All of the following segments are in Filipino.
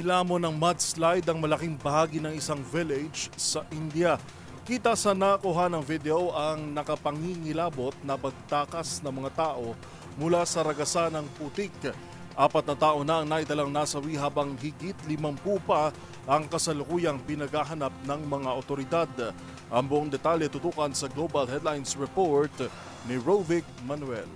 Nilamon ng mudslide ang malaking bahagi ng isang village sa India. Kita sa nakuha ng video ang nakapangingilabot na pagtakas ng mga tao mula sa ragasan ng putik. 4 na tao na ang naidalang nasawi habang higit 50 pa ang kasalukuyang pinaghahanap ng mga otoridad. Ang buong detalye tutukan sa Global Headlines Report ni Rovic Manuel.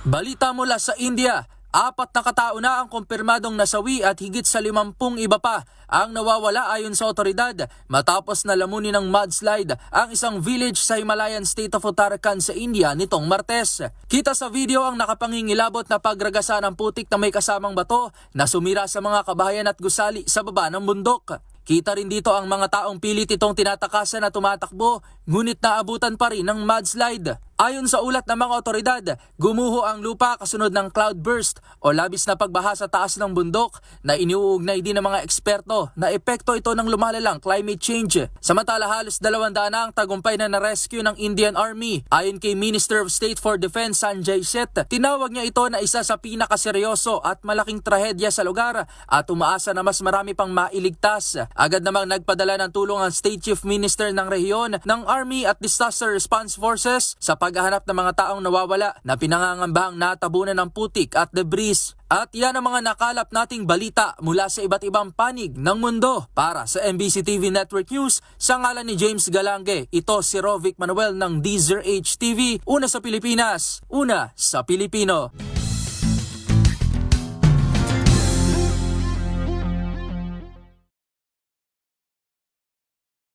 Balita mula sa India, 4 na katao na ang kumpirmadong nasawi at higit sa 50 iba pa ang nawawala ayon sa otoridad matapos na lamunin ng mudslide ang isang village sa Himalayan state of Uttarakhand sa India nitong Martes. Kita sa video ang nakapangingilabot na pagragasa ng putik na may kasamang bato na sumira sa mga kabahayan at gusali sa baba ng bundok. Kita rin dito ang mga taong pilit itong tinatakasan na tumatakbo ngunit naabutan pa rin ng mudslide. Ayon sa ulat ng mga otoridad, gumuho ang lupa kasunod ng cloudburst o labis na pagbaha sa taas ng bundok na iniuugnay din ng mga eksperto na epekto ito ng lumalalang climate change. Samantala halos 200 na ang tagumpay na na-rescue ng Indian Army. Ayon kay Minister of State for Defense Sanjay Seth, tinawag niya ito na isa sa pinakaseryoso at malaking trahedya sa lugar at umaasa na mas marami pang mailigtas. Agad namang nagpadala ng tulong ang State Chief Minister ng rehiyon ng Army at Disaster Response Forces sa paghahanap ng mga taong nawawala na pinangangambahang natabunan ng putik at debris. At yan ang mga nakalap nating balita mula sa iba't ibang panig ng mundo. Para sa MBC TV Network News, sa ngalan ni James Galange, ito si Rovic Manuel ng DZRH TV, una sa Pilipinas, una sa Pilipino.